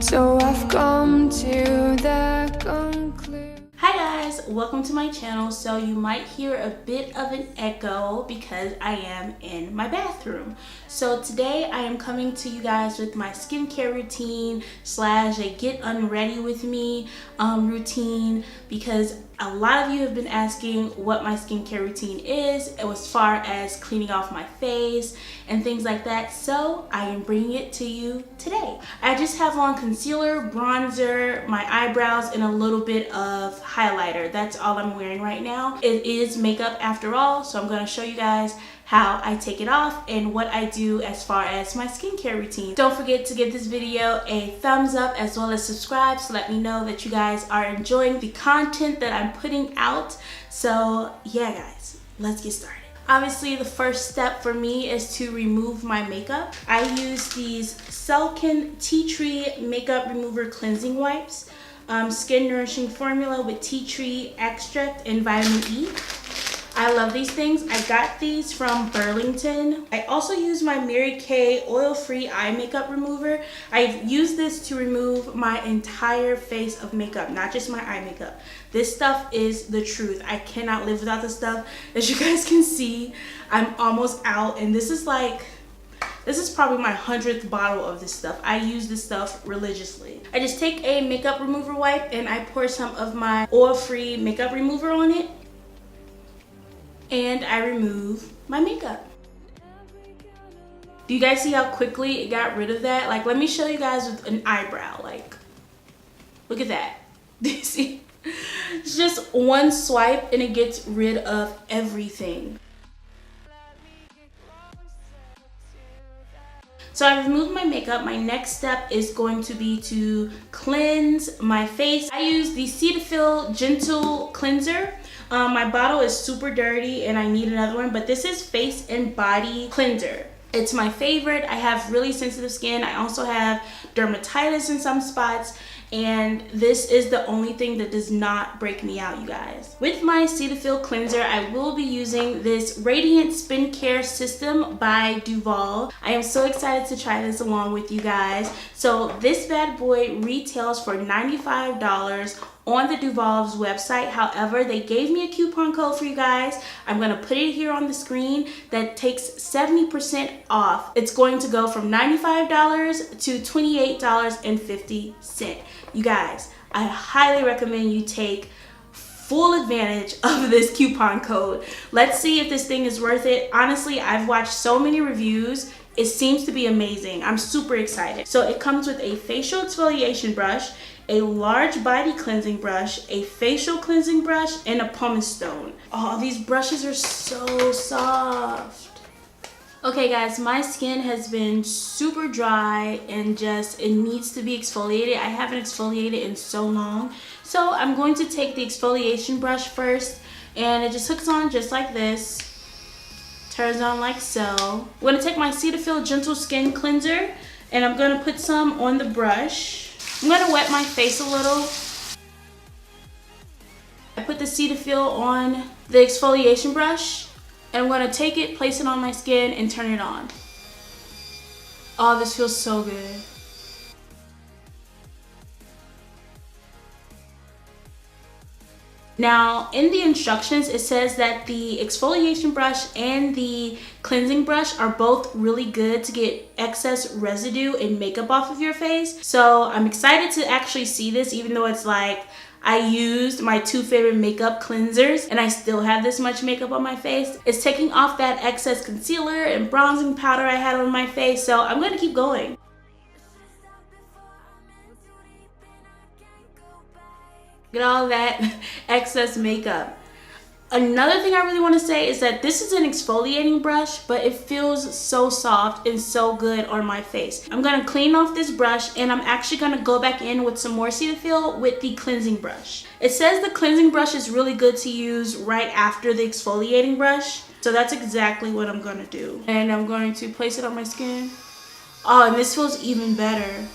So I've come to the conclusion. Hi guys, welcome to my channel. So you might hear a bit of an echo because I am in my bathroom. So today I am coming to you guys with my skincare routine slash a get unready with me routine, because a lot of you have been asking what my skincare routine is as far as cleaning off my face and things like that. So I am bringing it to you today. I just have on concealer, bronzer, my eyebrows, and a little bit of highlighter. That's all I'm wearing right now. It is makeup after all, so I'm going to show you guys how I take it off and what I do as far as my skincare routine. Don't forget to give this video a thumbs up as well as subscribe to let me know that you guys are enjoying the content that I'm putting out. So yeah guys, let's get started. Obviously the first step for me is to remove my makeup. I use these Selkin Tea Tree Makeup Remover Cleansing Wipes. Skin nourishing formula with tea tree extract and vitamin E. I love these things. I got these from Burlington. I also use my Mary Kay oil-free eye makeup remover. I've used this to remove my entire face of makeup, not just my eye makeup. This stuff is the truth. I cannot live without this stuff. As you guys can see, I'm almost out, and this is probably my 100th bottle of this stuff. I use this stuff religiously. I just take a makeup remover wipe and I pour some of my oil-free makeup remover on it, and I remove my makeup. Do you guys see how quickly it got rid of that? Like, let me show you guys with an eyebrow. Like, look at that. Do you see? It's just one swipe and it gets rid of everything. So I removed my makeup. My next step is going to be to cleanse my face. I use the Cetaphil Gentle Cleanser. My bottle is super dirty and I need another one, but this is face and body cleanser. It's my favorite. I have really sensitive skin. I also have dermatitis in some spots, and this is the only thing that does not break me out, you guys. With my Cetaphil cleanser, I will be using this Radiant Skin Care System by Duvolle. I am so excited to try this along with you guys. So this bad boy retails for $95 on the Duvolle's website. However, they gave me a coupon code for you guys. I'm gonna put it here on the screen that takes 70% off. It's going to go from $95 to $28.50. You guys, I highly recommend you take full advantage of this coupon code. Let's see if this thing is worth it. Honestly, I've watched so many reviews. It seems to be amazing. I'm super excited. So it comes with a facial exfoliation brush, a large body cleansing brush, a facial cleansing brush, and a pumice stone. Oh, these brushes are so soft. Okay guys, my skin has been super dry and it needs to be exfoliated. I haven't exfoliated in so long. So I'm going to take the exfoliation brush first, and it just hooks on just like this. Turns on like so. I'm going to take my Cetaphil Gentle Skin Cleanser and I'm going to put some on the brush. I'm going to wet my face a little. I put the Cetaphil on the exfoliation brush, and I'm going to take it, place it on my skin, and turn it on. Oh, this feels so good. Now, in the instructions, it says that the exfoliation brush and the cleansing brush are both really good to get excess residue and makeup off of your face. So I'm excited to actually see this, even though it's like I used my two favorite makeup cleansers and I still have this much makeup on my face. It's taking off that excess concealer and bronzing powder I had on my face, so I'm gonna keep going. Get all that excess makeup. Another thing I really want to say is that this is an exfoliating brush, but it feels so soft and so good on my face. I'm going to clean off this brush, and I'm actually going to go back in with some more Cetaphil with the cleansing brush. It says the cleansing brush is really good to use right after the exfoliating brush, so that's exactly what I'm going to do. And I'm going to place it on my skin. Oh, and this feels even better.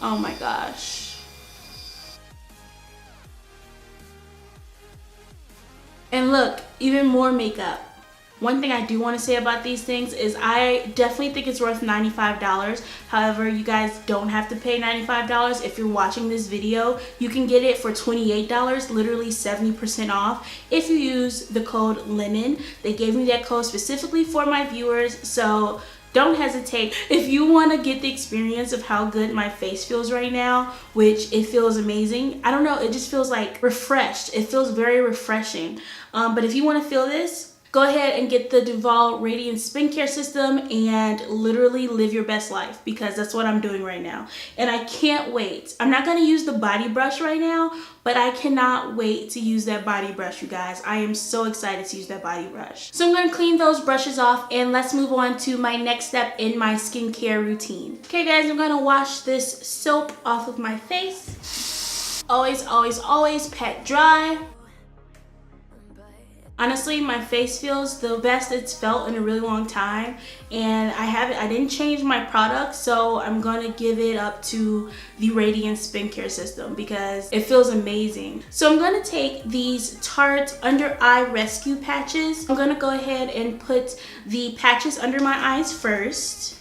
Oh my gosh. And look, even more makeup. One thing I do want to say about these things is I definitely think it's worth $95. However, you guys don't have to pay $95 if you're watching this video. You can get it for $28, literally 70% off, if you use the code LEMON. They gave me that code specifically for my viewers, so don't hesitate. If you want to get the experience of how good my face feels right now, which it feels amazing. I don't know, it just feels like refreshed. It feels very refreshing. But if you want to feel this, go ahead and get the Duvolle Radiance skincare system and literally live your best life, because that's what I'm doing right now. And I can't wait. I'm not going to use the body brush right now, but I cannot wait to use that body brush, you guys. I am so excited to use that body brush. So I'm going to clean those brushes off and let's move on to my next step in my skincare routine. Okay guys, I'm going to wash this soap off of my face. Always, always, always pat dry. Honestly, my face feels the best it's felt in a really long time, and I didn't change my product, so I'm gonna give it up to the Radiance skincare system because it feels amazing. So I'm gonna take these Tarte Under Eye Rescue patches. I'm gonna go ahead and put the patches under my eyes first.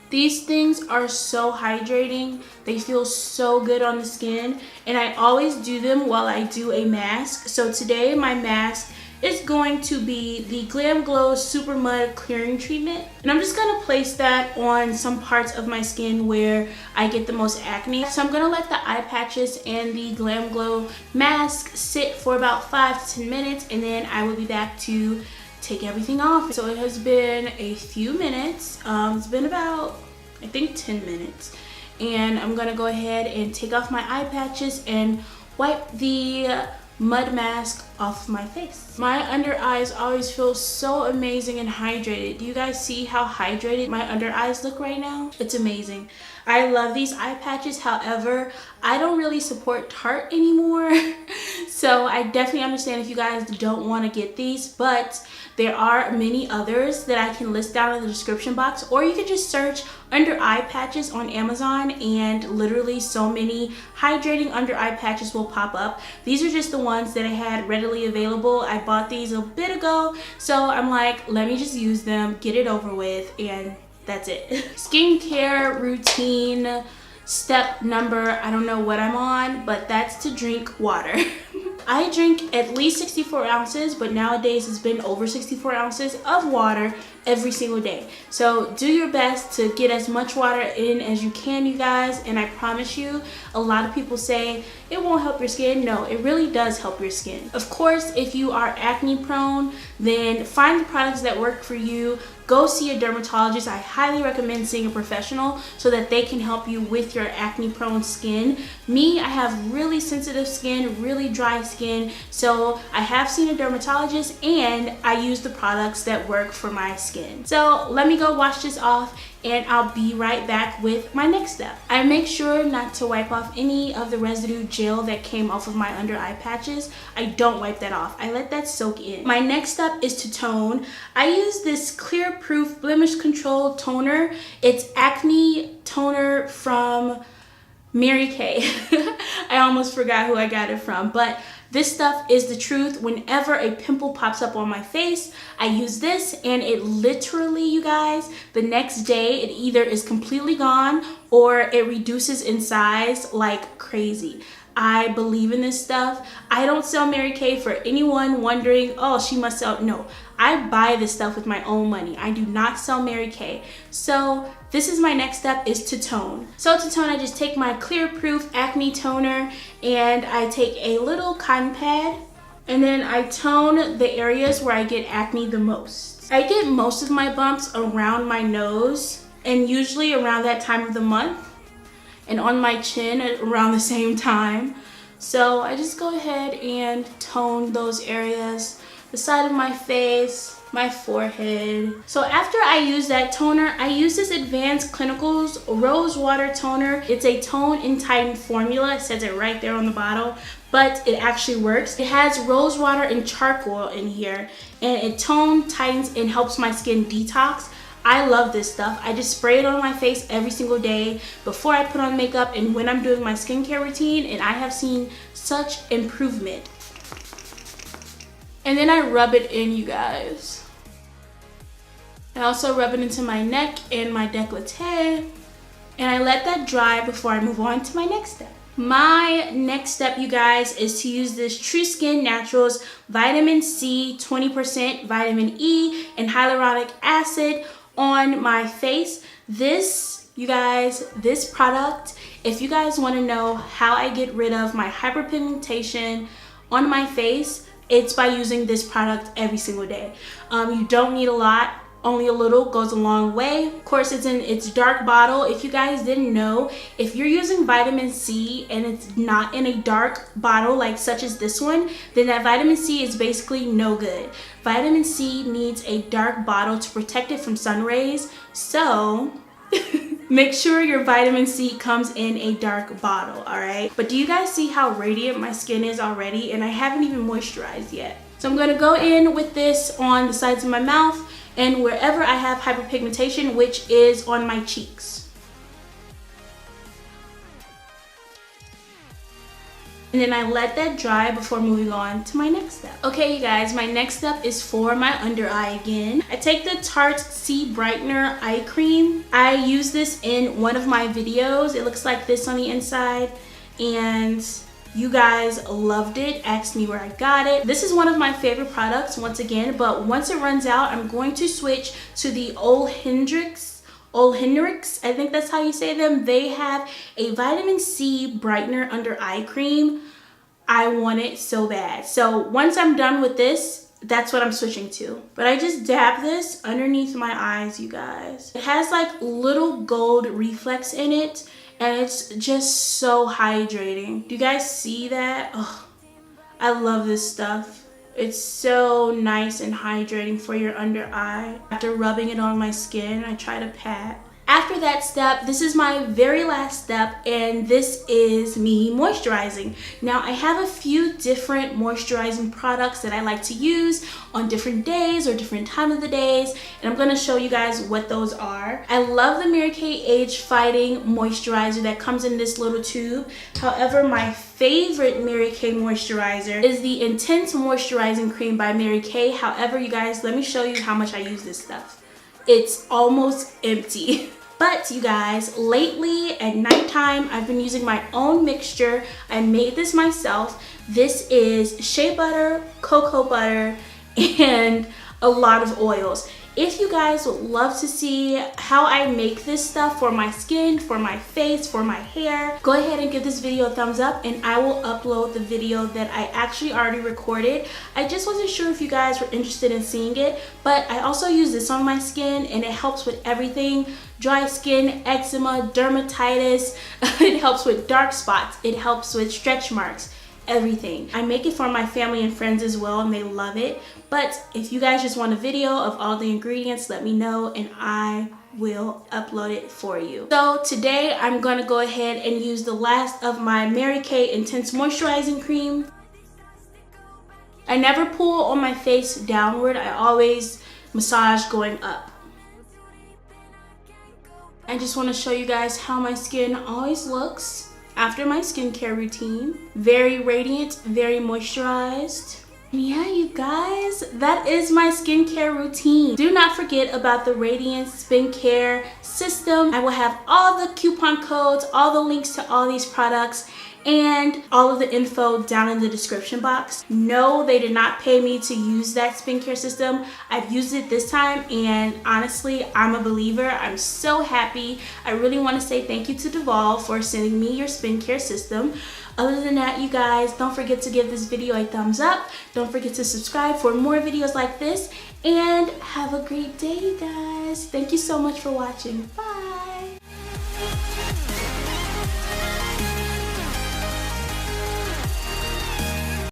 These things are so hydrating. They feel so good on the skin, and I always do them while I do a mask. So today my mask is going to be the Glam Glow Super Mud Clearing Treatment. And I'm just gonna place that on some parts of my skin where I get the most acne. So I'm gonna let the eye patches and the Glam Glow mask sit for about 5 to 10 minutes, and then I will be back to take everything off. So it has been a few minutes. It's been about, I think, 10 minutes. And I'm gonna go ahead and take off my eye patches and wipe the mud mask off my face. My under eyes always feel so amazing and hydrated. Do you guys see how hydrated my under eyes look right now? It's amazing. I love these eye patches. However, I don't really support Tarte anymore. So I definitely understand if you guys don't want to get these, but there are many others that I can list down in the description box, or you can just search under eye patches on Amazon and literally so many hydrating under eye patches will pop up. These are just the ones that I had readily available. I bought these a bit ago, so I'm like, let me just use them, get it over with, and that's it. Skincare routine step number, I don't know what I'm on, but that's to drink water. I drink at least 64 ounces, but nowadays it's been over 64 ounces of water every single day. So do your best to get as much water in as you can, you guys, and I promise you, a lot of people say it won't help your skin. No, it really does help your skin. Of course, if you are acne prone, then find the products that work for you. Go see a dermatologist. I highly recommend seeing a professional so that they can help you with your acne prone skin. Me, I have really sensitive skin, really dry skin, so I have seen a dermatologist and I use the products that work for my skin. So let me go wash this off and I'll be right back with my next step. I make sure not to wipe off any of the residue gel that came off of my under eye patches. I don't wipe that off. I let that soak in. My next step is to tone. I use this Clear Proof Blemish Control Toner. It's acne toner from Mary Kay. I almost forgot who I got it from, but this stuff is the truth. Whenever a pimple pops up on my face, I use this and it literally, you guys, the next day it either is completely gone or it reduces in size like crazy. I believe in this stuff. I don't sell Mary Kay for anyone wondering, oh, she must sell. No, I buy this stuff with my own money. I do not sell Mary Kay. So this is my next step, is to tone. So to tone, I just take my Clear Proof Acne Toner and I take a little cotton pad and then I tone the areas where I get acne the most. I get most of my bumps around my nose and usually around that time of the month, and on my chin around the same time. So I just go ahead and tone those areas, the side of my face, my forehead. So after I use that toner, I use this Advanced Clinicals Rose Water Toner. It's a tone and tighten formula. It says it right there on the bottle, but it actually works. It has rose water and charcoal in here, and it tones, tightens, and helps my skin detox. I love this stuff. I just spray it on my face every single day before I put on makeup and when I'm doing my skincare routine, and I have seen such improvement. And then I rub it in, you guys. I also rub it into my neck and my décolleté. And I let that dry before I move on to my next step. My next step, you guys, is to use this True Skin Naturals Vitamin C, 20% Vitamin E, and hyaluronic acid on my face. This, you guys, this product, if you guys want to know how I get rid of my hyperpigmentation on my face, it's by using this product every single day. You don't need a lot. Only a little goes a long way. Of course, it's in its dark bottle. If you guys didn't know, if you're using vitamin C and it's not in a dark bottle like such as this one, then that vitamin C is basically no good. Vitamin C needs a dark bottle to protect it from sun rays. So make sure your vitamin C comes in a dark bottle, all right? But do you guys see how radiant my skin is already? And I haven't even moisturized yet. So I'm gonna go in with this on the sides of my mouth and wherever I have hyperpigmentation, which is on my cheeks. And then I let that dry before moving on to my next step. Okay, you guys, my next step is for my under eye again. I take the Tarte C Brightener Eye Cream. I use this in one of my videos. It looks like this on the inside, and you guys loved it, asked me where I got it. This is one of my favorite products once again, but once it runs out, I'm going to switch to the Ole Hendrix, I think that's how you say them. They have a vitamin C brightener under eye cream. I want it so bad. So once I'm done with this, that's what I'm switching to. But I just dab this underneath my eyes, you guys. It has like little gold reflex in it, and it's just so hydrating. Do you guys see that? Oh, I love this stuff. It's so nice and hydrating for your under eye. After rubbing it on my skin, I try to pat. After that step, this is my very last step, and this is me moisturizing. Now, I have a few different moisturizing products that I like to use on different days or different time of the days, and I'm gonna show you guys what those are. I love the Mary Kay Age Fighting Moisturizer that comes in this little tube. However, my favorite Mary Kay moisturizer is the Intense Moisturizing Cream by Mary Kay. However, you guys, let me show you how much I use this stuff. It's almost empty. But you guys, lately at nighttime, I've been using my own mixture. I made this myself. This is shea butter, cocoa butter, and a lot of oils. If you guys would love to see how I make this stuff for my skin, for my face, for my hair, go ahead and give this video a thumbs up, and I will upload the video that I actually already recorded. I just wasn't sure if you guys were interested in seeing it, but I also use this on my skin, and it helps with everything. Dry skin, eczema, dermatitis. It helps with dark spots. It helps with stretch marks. Everything. I make it for my family and friends as well, and they love it. But if you guys just want a video of all the ingredients, let me know and I will upload it for you. So today I'm gonna go ahead and use the last of my Mary Kay Intense Moisturizing Cream. I never pull on my face downward. I always massage going up. I just want to show you guys how my skin always looks after my skincare routine. Very radiant, very moisturized. Yeah, you guys, that is my skincare routine. Do not forget about the Radiance Skincare System. I will have all the coupon codes, all the links to all these products, and all of the info down in the description box. No, they did not pay me to use that skincare system. I've used it this time, and honestly, I'm a believer. I'm so happy. I really want to say thank you to Duvolle for sending me your skincare system. Other than that, you guys, don't forget to give this video a thumbs up. Don't forget to subscribe for more videos like this, and have a great day, you guys. Thank you so much for watching. Bye.